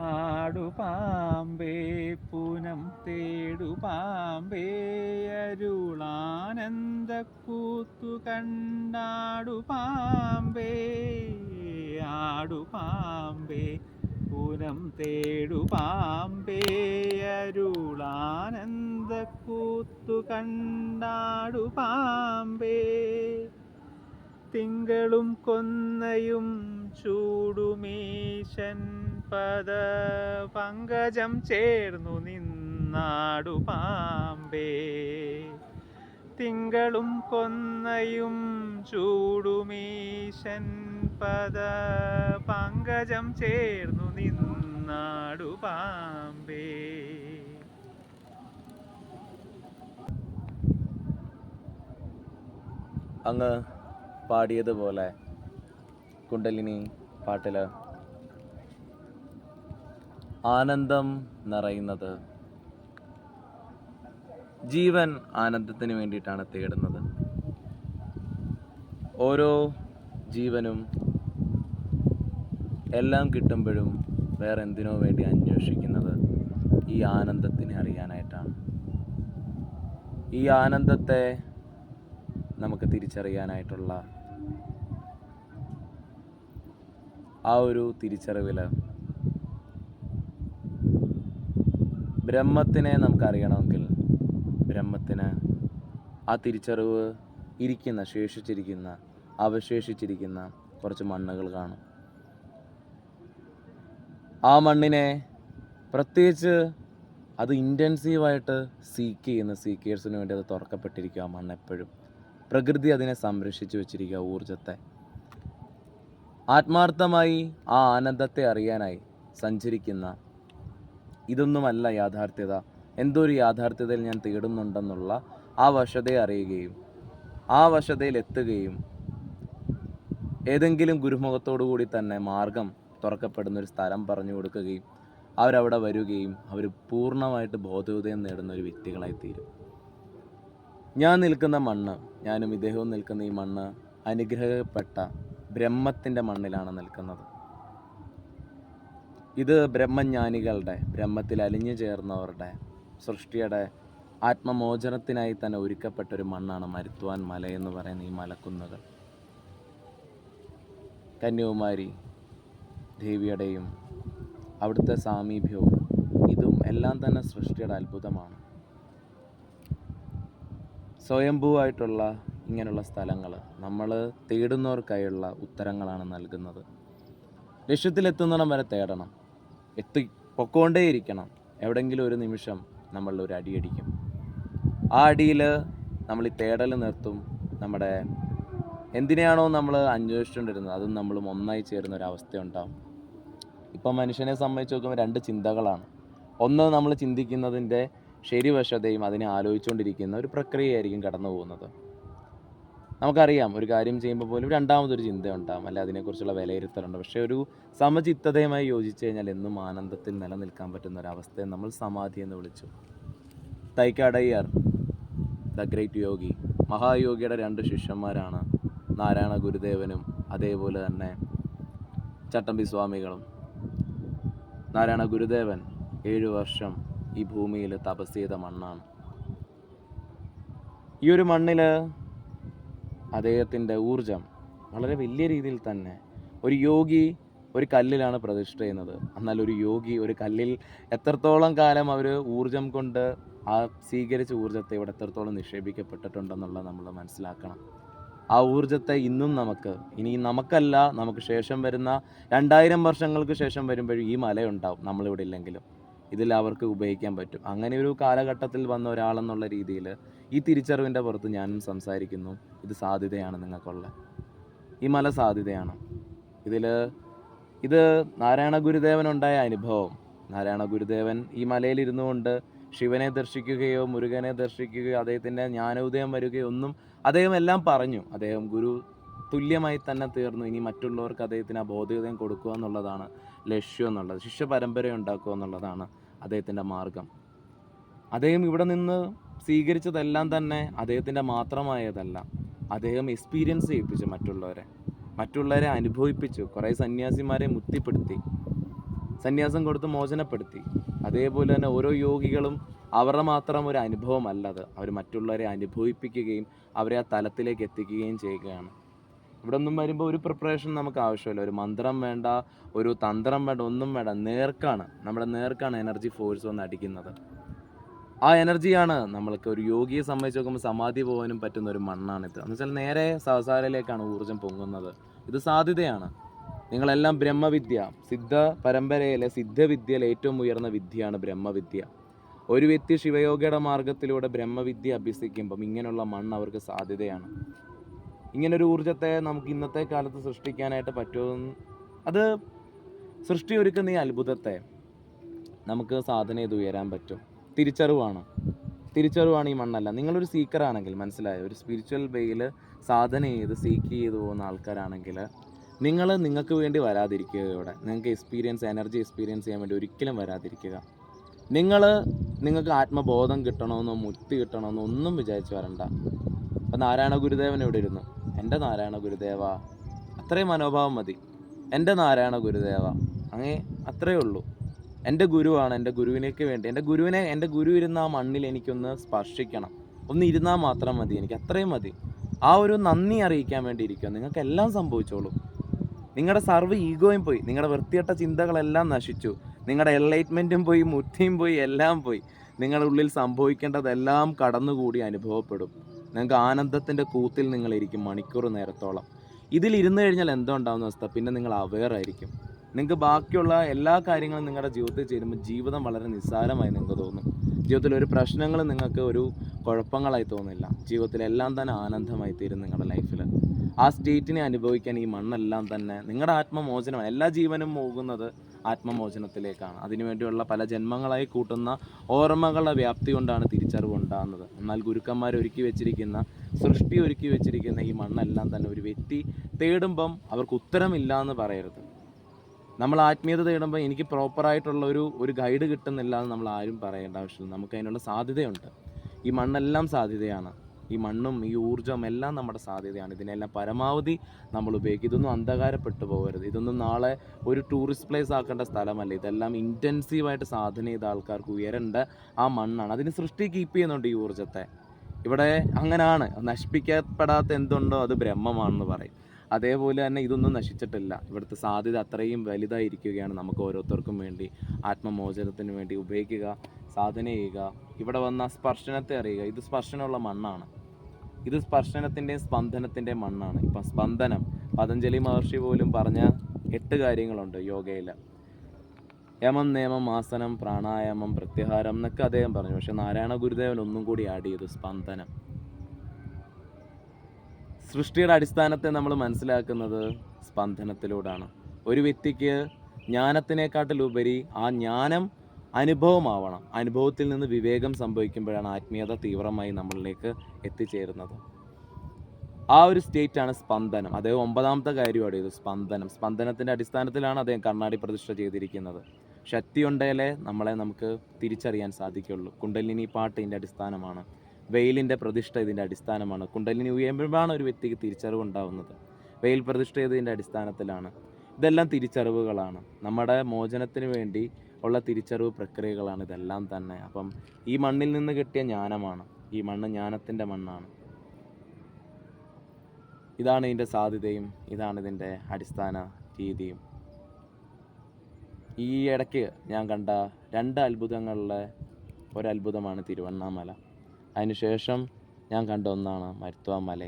ആടുപാമ്പേ പൂനം തേടുപാമ്പേ അരുളാനന്ദ കൂത്തു കണ്ടാടുപാമ്പേ ആടുപാമ്പേ പൂനം തേടുപാമ്പേ അരുളാനന്ദ കൂത്തു കണ്ടാടുപാമ്പേ തിങ്കളും കൊന്നയും ചൂടുമീശൻ പദ പങ്കജം ചേർന്നു നിന്നാടുപാമ്പേ തിങ്കളും കൊന്നയും ചൂടുമീശൻ പദ പങ്കജം ചേർന്നു നിന്നാടുപാമ്പേ. അങ്ങ് പാടിയതുപോലെ കുണ്ടലിനി പാട്ടിൽ ആനന്ദം നിറയുന്നത്, ജീവൻ ആനന്ദത്തിന് വേണ്ടിയിട്ടാണ് തേടുന്നത്. ഓരോ ജീവനും എല്ലാം കിട്ടുമ്പോഴും വേറെ എന്തിനോ വേണ്ടി അന്വേഷിക്കുന്നത് ഈ ആനന്ദത്തിനെ അറിയാനായിട്ടാണ്. ഈ ആനന്ദത്തെ നമുക്ക് തിരിച്ചറിയാനായിട്ടുള്ള ആ ഒരു തിരിച്ചറിവിൽ ബ്രഹ്മത്തിനെ നമുക്കറിയണമെങ്കിൽ ബ്രഹ്മത്തിന് ആ തിരിച്ചറിവ് അവശേഷിച്ചിരിക്കുന്ന കുറച്ച് മണ്ണുകൾ കാണും. ആ മണ്ണിനെ പ്രത്യേകിച്ച് അത് ഇൻറ്റൻസീവായിട്ട് സീക്കേഴ്സിന് വേണ്ടി അത് തുറക്കപ്പെട്ടിരിക്കുക. ആ മണ്ണ് എപ്പോഴും പ്രകൃതി അതിനെ സംരക്ഷിച്ചു വെച്ചിരിക്കുക. ഊർജത്തെ ആത്മാർത്ഥമായി ആ ആനന്ദത്തെ അറിയാനായി സഞ്ചരിക്കുന്ന, ഇതൊന്നുമല്ല യാഥാർത്ഥ്യത, എന്തോ ഒരു യാഥാർത്ഥ്യതയിൽ ഞാൻ തേടുന്നുണ്ടെന്നുള്ള ആ വശതയെ അറിയുകയും ആ വശതയിൽ എത്തുകയും ഏതെങ്കിലും ഗുരുമുഖത്തോടു കൂടി തന്നെ മാർഗം തുറക്കപ്പെടുന്നൊരു സ്ഥലം പറഞ്ഞു കൊടുക്കുകയും അവരവിടെ വരികയും അവർ പൂർണ്ണമായിട്ട് ബോധോദയം നേടുന്ന ഒരു വ്യക്തികളായി തീരും. ഞാൻ നിൽക്കുന്ന മണ്ണ്, ഞാനും ഇദ്ദേഹവും നിൽക്കുന്ന ഈ മണ്ണ് അനുഗ്രഹപ്പെട്ട ബ്രഹ്മത്തിൻ്റെ മണ്ണിലാണ് നിൽക്കുന്നത്. ഇത് ബ്രഹ്മജ്ഞാനികളുടെ, ബ്രഹ്മത്തിൽ അലിഞ്ഞു ചേർന്നവരുടെ, സൃഷ്ടിയുടെ ആത്മമോചനത്തിനായി തന്നെ ഒരുക്കപ്പെട്ടൊരു മണ്ണാണ് മരുത്വാൻ മല എന്ന് പറയുന്ന ഈ മലക്കുന്നുകൾ. കന്യാകുമാരി ദേവിയുടെയും അവിടുത്തെ സാമീപ്യവും ഇതും എല്ലാം തന്നെ സൃഷ്ടിയുടെ അത്ഭുതമാണ്. സ്വയംഭൂവായിട്ടുള്ള ഇങ്ങനെയുള്ള സ്ഥലങ്ങൾ നമ്മൾ തേടുന്നവർക്കായുള്ള ഉത്തരങ്ങളാണ് നൽകുന്നത്. ലക്ഷ്യത്തിലെത്തുന്നിടം വരെ തേടണം, പൊക്കോണ്ടേയിരിക്കണം. എവിടെയെങ്കിലും ഒരു നിമിഷം നമ്മളിൽ ഒരു അടിയടിക്കും. ആ അടിയിൽ നമ്മൾ ഈ തേടൽ നിർത്തും. നമ്മുടെ എന്തിനെയാണോ നമ്മൾ അന്വേഷിച്ചുകൊണ്ടിരുന്നത് അതും നമ്മളും ഒന്നായി ചേരുന്ന ഒരവസ്ഥ ഉണ്ടാകും. ഇപ്പം മനുഷ്യനെ സംബന്ധിച്ച് നോക്കുമ്പോൾ രണ്ട് ചിന്തകളാണ്. ഒന്ന്, നമ്മൾ ചിന്തിക്കുന്നതിൻ്റെ ശരിവശതയും അതിനെ ആലോചിച്ചുകൊണ്ടിരിക്കുന്ന ഒരു പ്രക്രിയയായിരിക്കും കടന്നു പോകുന്നത്. നമുക്കറിയാം, ഒരു കാര്യം ചെയ്യുമ്പോൾ പോലും രണ്ടാമതൊരു ചിന്ത ഉണ്ടാകും, അല്ലെ അതിനെക്കുറിച്ചുള്ള വിലയിരുത്തലുണ്ട്. പക്ഷേ ഒരു സമചിത്തതയുമായി യോജിച്ച് കഴിഞ്ഞാൽ എന്നും ആനന്ദത്തിൽ നിലനിൽക്കാൻ പറ്റുന്ന ഒരവസ്ഥയെ നമ്മൾ സമാധി എന്ന് വിളിച്ചു. തൈക്കാടയ്യർ, ദ ഗ്രേറ്റ് യോഗി, മഹായോഗിയുടെ 2 ശിഷ്യന്മാരാണ് നാരായണ ഗുരുദേവനും അതേപോലെ തന്നെ ചട്ടമ്പി സ്വാമികളും. നാരായണ ഗുരുദേവൻ 7 വർഷം ഈ ഭൂമിയിൽ തപസ് ചെയ്ത മണ്ണാണ്. ഈ ഒരു മണ്ണിൽ അദ്ദേഹത്തിൻ്റെ ഊർജം വളരെ വലിയ രീതിയിൽ തന്നെ, ഒരു യോഗി ഒരു കല്ലിലാണ് പ്രതിഷ്ഠ ചെയ്യുന്നത്. എന്നാൽ ഒരു യോഗി ഒരു കല്ലിൽ എത്രത്തോളം കാലം അവർ ഊർജം കൊണ്ട് ആ സ്വീകരിച്ച ഊർജത്തെ ഇവിടെ എത്രത്തോളം നിക്ഷേപിക്കപ്പെട്ടിട്ടുണ്ടെന്നുള്ളത് നമ്മൾ മനസ്സിലാക്കണം. ആ ഊർജത്തെ ഇന്നും ഇനി നമുക്കല്ല, നമുക്ക് ശേഷം വരുന്ന 2000 വർഷങ്ങൾക്ക് ശേഷം വരുമ്പോഴും ഈ മലയുണ്ടാവും. നമ്മളിവിടെ ഇല്ലെങ്കിലും ഇതിൽ അവർക്ക് ഉപയോഗിക്കാൻ പറ്റും. അങ്ങനെ ഒരു കാലഘട്ടത്തിൽ വന്ന ഒരാളെന്നുള്ള രീതിയിൽ ഈ തിരിച്ചറിവിൻ്റെ പുറത്ത് ഞാനും സംസാരിക്കുന്നു. ഇത് സാധ്യതയാണ് നിങ്ങൾക്കുള്ള, ഈ മല സാധ്യതയാണ്. ഇത് നാരായണ ഗുരുദേവനുണ്ടായ അനുഭവം. നാരായണ ഗുരുദേവൻ ഈ മലയിലിരുന്നു കൊണ്ട് ശിവനെ ദർശിക്കുകയോ മുരുകനെ ദർശിക്കുകയോ അദ്ദേഹത്തിൻ്റെ ജ്ഞാനോദയം വരികയോ ഒന്നും, അദ്ദേഹം എല്ലാം പറഞ്ഞു. അദ്ദേഹം ഗുരു തുല്യമായി തന്നെ തീർന്നു. ഇനി മറ്റുള്ളവർക്ക് അദ്ദേഹത്തിന് ആ ബോധോദയം കൊടുക്കുക എന്നുള്ളതാണ് ലക്ഷ്യം എന്നുള്ളത്, ശിഷ്യ പരമ്പര ഉണ്ടാക്കുക എന്നുള്ളതാണ് അദ്ദേഹത്തിൻ്റെ മാർഗം. അദ്ദേഹം ഇവിടെ നിന്ന് സ്വീകരിച്ചതെല്ലാം തന്നെ അദ്ദേഹത്തിൻ്റെ മാത്രമായതല്ല. അദ്ദേഹം എക്സ്പീരിയൻസ് ചെയ്യിപ്പിച്ചു, മറ്റുള്ളവരെ അനുഭവിപ്പിച്ചു. കുറേ സന്യാസിമാരെ മുക്തിപ്പെടുത്തി. സന്യാസം കൊടുത്ത് മോചനപ്പെടുത്തി. അതേപോലെ തന്നെ ഓരോ യോഗികളും അവരുടെ മാത്രം ഒരു അനുഭവമല്ല അത്, അവർ മറ്റുള്ളവരെ അനുഭവിപ്പിക്കുകയും അവരെ ആ തലത്തിലേക്ക് എത്തിക്കുകയും ചെയ്യുകയാണ്. ഇവിടെ ഒന്നും വരുമ്പോൾ ഒരു പ്രിപ്പറേഷൻ നമുക്ക് ആവശ്യമില്ല, ഒരു മന്ത്രം വേണ്ട, ഒരു തന്ത്രം വേണ്ട, ഒന്നും വേണ്ട. നമ്മുടെ നേർക്കാണ് എനർജി ഫോഴ്സ് വന്ന് അടിക്കുന്നത്. ആ എനർജിയാണ് നമ്മൾക്ക് ഒരു യോഗിയെ സംബന്ധിച്ച് നോക്കുമ്പോൾ സമാധി പോകാനും പറ്റുന്ന ഒരു മണ്ണാണിത്. എന്ന് വെച്ചാൽ നേരെ സഹസാരയിലേക്കാണ് ഊർജ്ജം പൊങ്ങുന്നത്. ഇത് സാധ്യതയാണ്. നിങ്ങളെല്ലാം ബ്രഹ്മവിദ്യ, സിദ്ധ പരമ്പരയിലെ സിദ്ധവിദ്യയിലെ ഏറ്റവും ഉയർന്ന വിദ്യയാണ് ബ്രഹ്മവിദ്യ. ഒരു വ്യക്തി ശിവയോഗിയുടെ മാർഗത്തിലൂടെ ബ്രഹ്മവിദ്യ അഭ്യസിക്കുമ്പം ഇങ്ങനെയുള്ള മണ്ണ് അവർക്ക് സാധ്യതയാണ്. ഇങ്ങനൊരു ഊർജ്ജത്തെ നമുക്ക് ഇന്നത്തെ കാലത്ത് സൃഷ്ടിക്കാനായിട്ട് പറ്റുമെന്ന്, അത് സൃഷ്ടി ഒരുക്കുന്ന ഈ അത്ഭുതത്തെ നമുക്ക് സാധന ചെയ്ത് ഉയരാൻ പറ്റും. തിരിച്ചറിവാണ് ഈ മണ്ണല്ല. നിങ്ങളൊരു സീക്കറാണെങ്കിൽ, മനസ്സിലായോ, ഒരു സ്പിരിച്വൽ വേയിൽ സാധന ചെയ്ത് സീക്ക് ചെയ്ത് പോകുന്ന ആൾക്കാരാണെങ്കിൽ നിങ്ങൾക്ക് വേണ്ടി വരാതിരിക്കുക. ഇവിടെ നിങ്ങൾക്ക് എനർജി എക്സ്പീരിയൻസ് ചെയ്യാൻ വേണ്ടി ഒരിക്കലും വരാതിരിക്കുക. നിങ്ങൾക്ക് ആത്മബോധം കിട്ടണമെന്നോ മുക്തി കിട്ടണമെന്നോ ഒന്നും വിചാരിച്ച് വരണ്ട. അപ്പം നാരായണ ഗുരുദേവൻ ഇവിടെ ഇരുന്നു, എൻ്റെ നാരായണ ഗുരുദേവ, അത്രയും മനോഭാവം മതി. എൻ്റെ നാരായണ ഗുരുദേവ, അത്രയേ ഉള്ളൂ. എൻ്റെ ഗുരുവാണ്, എൻ്റെ ഗുരുവിനേക്ക് വേണ്ടി, എൻ്റെ ഗുരു ഇരുന്ന ആ മണ്ണിൽ എനിക്കൊന്ന് സ്പർശിക്കണം, ഒന്ന് ഇരുന്നാൽ മാത്രം മതി, എനിക്ക് അത്രയും മതി. ആ ഒരു നന്ദി അറിയിക്കാൻ വേണ്ടി ഇരിക്കുക. നിങ്ങൾക്ക് എല്ലാം സംഭവിച്ചോളൂ. നിങ്ങളുടെ സർവ്വ ഈഗോയും പോയി, നിങ്ങളുടെ വൃത്തികെട്ട ചിന്തകളെല്ലാം നശിച്ചു, നിങ്ങളുടെ എൻലൈറ്റ്മെൻറ്റും പോയി, മുക്തിയും പോയി, എല്ലാം പോയി. നിങ്ങളുടെ ഉള്ളിൽ സംഭവിക്കേണ്ടതെല്ലാം കടന്നുകൂടി അനുഭവപ്പെടും. നിങ്ങൾക്ക് ആനന്ദത്തിൻ്റെ കൂത്തിൽ നിങ്ങളിരിക്കും മണിക്കൂർ നേരത്തോളം. ഇതിലിരുന്ന് കഴിഞ്ഞാൽ എന്തോ ഉണ്ടാകുന്ന അവസ്ഥ, പിന്നെ നിങ്ങൾ അവെയർ ആയിരിക്കും. നിങ്ങൾക്ക് ബാക്കിയുള്ള എല്ലാ കാര്യങ്ങളും നിങ്ങളുടെ ജീവിതത്തിൽ ചേരുമ്പോൾ ജീവിതം വളരെ നിസ്സാരമായി നിങ്ങൾക്ക് തോന്നും. ജീവിതത്തിൽ ഒരു പ്രശ്നങ്ങളും നിങ്ങൾക്ക് ഒരു കുഴപ്പങ്ങളായി തോന്നില്ല. ജീവിതത്തിലെല്ലാം തന്നെ ആനന്ദമായി തീരും നിങ്ങളുടെ ലൈഫിൽ. ആ സ്റ്റേറ്റിനെ അനുഭവിക്കാൻ ഈ മണ്ണെല്ലാം തന്നെ നിങ്ങളുടെ ആത്മമോചനമാണ്. എല്ലാ ജീവനും പോകുന്നത് ആത്മമോചനത്തിലേക്കാണ്. അതിനുവേണ്ടിയുള്ള പല ജന്മങ്ങളായി കൂട്ടുന്ന ഓർമ്മകളുടെ വ്യാപ്തി കൊണ്ടാണ് തിരിച്ചറിവ് ഉണ്ടാകുന്നത്. എന്നാൽ ഗുരുക്കന്മാർ ഒരുക്കി വെച്ചിരിക്കുന്ന, സൃഷ്ടി ഒരുക്കി വെച്ചിരിക്കുന്ന ഈ മണ്ണെല്ലാം തന്നെ ഒരു വ്യക്തി തേടുമ്പം അവർക്ക് ഉത്തരമില്ല എന്ന് പറയരുത്. നമ്മൾ ആത്മീയത തേടുമ്പോൾ എനിക്ക് പ്രോപ്പറായിട്ടുള്ള ഒരു ഗൈഡ് കിട്ടുന്നില്ല എന്ന് നമ്മൾ ആരും പറയേണ്ട ആവശ്യമില്ല. നമുക്ക് അതിനുള്ള സാധ്യതയുണ്ട്. ഈ മണ്ണെല്ലാം സാധ്യതയാണ്. ഈ മണ്ണും ഈ ഊർജ്ജം എല്ലാം നമ്മുടെ സാധ്യതയാണ്. ഇതിനെല്ലാം പരമാവധി നമ്മൾ ഉപയോഗിക്കും. ഇതൊന്നും അന്ധകാരപ്പെട്ടു പോകരുത്. ഇതൊന്നും നാളെ ഒരു ടൂറിസ്റ്റ് പ്ലേസ് ആക്കേണ്ട സ്ഥലമല്ല. ഇതെല്ലാം ഇൻറ്റൻസീവായിട്ട് സാധന ചെയ്ത ആൾക്കാർക്ക് ഉയരേണ്ട ആ മണ്ണാണ്. അതിന് സൃഷ്ടി കീപ്പ് ചെയ്യുന്നുണ്ട് ഈ ഊർജ്ജത്തെ. ഇവിടെ അങ്ങനെയാണ്, നശിപ്പിക്കപ്പെടാത്ത എന്തുണ്ടോ അത് ബ്രഹ്മമാണെന്ന് പറയും. അതേപോലെ തന്നെ ഇതൊന്നും നശിച്ചിട്ടില്ല. ഇവിടുത്തെ സാധ്യത അത്രയും വലുതായിരിക്കുകയാണ്. നമുക്ക് ഓരോരുത്തർക്കും വേണ്ടി ആത്മമോചനത്തിന് വേണ്ടി ഉപയോഗിക്കുക, സാധന ചെയ്യുക. ഇവിടെ വന്ന സ്പർശനത്തെ അറിയുക. ഇത് സ്പർശനമുള്ള മണ്ണാണ്. ഇത് സ്പർശനത്തിൻ്റെയും സ്പന്ദനത്തിൻ്റെയും മണ്ണാണ്. ഇപ്പം സ്പന്ദനം, പതഞ്ജലി മഹർഷി പോലും പറഞ്ഞ 8 കാര്യങ്ങളുണ്ട് യോഗയിൽ. യമം, നിയമം, ആസനം, പ്രാണായാമം, പ്രത്യാഹാരം എന്നൊക്കെ അദ്ദേഹം പറഞ്ഞു. പക്ഷെ നാരായണ ഗുരുദേവൻ ഒന്നും കൂടി ആഡ് ചെയ്തു, സ്പന്ദനം. സൃഷ്ടിയുടെ അടിസ്ഥാനത്തെ നമ്മൾ മനസ്സിലാക്കുന്നത് സ്പന്ദനത്തിലൂടെയാണ്. ഒരു വ്യക്തിക്ക് ജ്ഞാനത്തിനേക്കാട്ടിലുപരി ആ ജ്ഞാനം അനുഭവമാവണം. അനുഭവത്തിൽ നിന്ന് വിവേകം സംഭവിക്കുമ്പോഴാണ് ആത്മീയത തീവ്രമായി നമ്മളിലേക്ക് എത്തിച്ചേരുന്നത്. ആ ഒരു സ്റ്റേറ്റാണ് സ്പന്ദനം. അദ്ദേഹം 9ാമത്തെ കാര്യമാണ് ഇത്, സ്പന്ദനം. സ്പന്ദനത്തിൻ്റെ അടിസ്ഥാനത്തിലാണ് അദ്ദേഹം കണ്ണാടി പ്രതിഷ്ഠ ചെയ്തിരിക്കുന്നത്. ശക്തി ഉണ്ടെങ്കിലേ നമുക്ക് തിരിച്ചറിയാൻ സാധിക്കുള്ളൂ. കുണ്ടലിനി പാട്ട് ഇതിൻ്റെ അടിസ്ഥാനമാണ്. വെയിലിൻ്റെ പ്രതിഷ്ഠ ഇതിൻ്റെ അടിസ്ഥാനമാണ്. കുണ്ടലിനി ഉയരുമ്പോഴാണ് ഒരു വ്യക്തിക്ക് തിരിച്ചറിവുണ്ടാവുന്നത്. വെയിൽ പ്രതിഷ്ഠ ചെയ്തതിൻ്റെ അടിസ്ഥാനത്തിലാണ്. ഇതെല്ലാം തിരിച്ചറിവുകളാണ്. നമ്മുടെ മോചനത്തിന് വേണ്ടി ഉള്ള തിരിച്ചറിവ് പ്രക്രിയകളാണ് ഇതെല്ലാം തന്നെ. അപ്പം ഈ മണ്ണിൽ നിന്ന് കിട്ടിയ ജ്ഞാനമാണ്. ഈ മണ്ണ് ജ്ഞാനത്തിൻ്റെ മണ്ണാണ്. ഇതാണ് ഇതിൻ്റെ സാധ്യതയും, ഇതാണ് ഇതിൻ്റെ അടിസ്ഥാന രീതിയും. ഈ ഇടയ്ക്ക് ഞാൻ കണ്ട 2 അത്ഭുതങ്ങളിലെ ഒരത്ഭുതമാണ് തിരുവണ്ണാമല. അതിനുശേഷം ഞാൻ കണ്ട ഒന്നാണ് മരുത്വാ മല.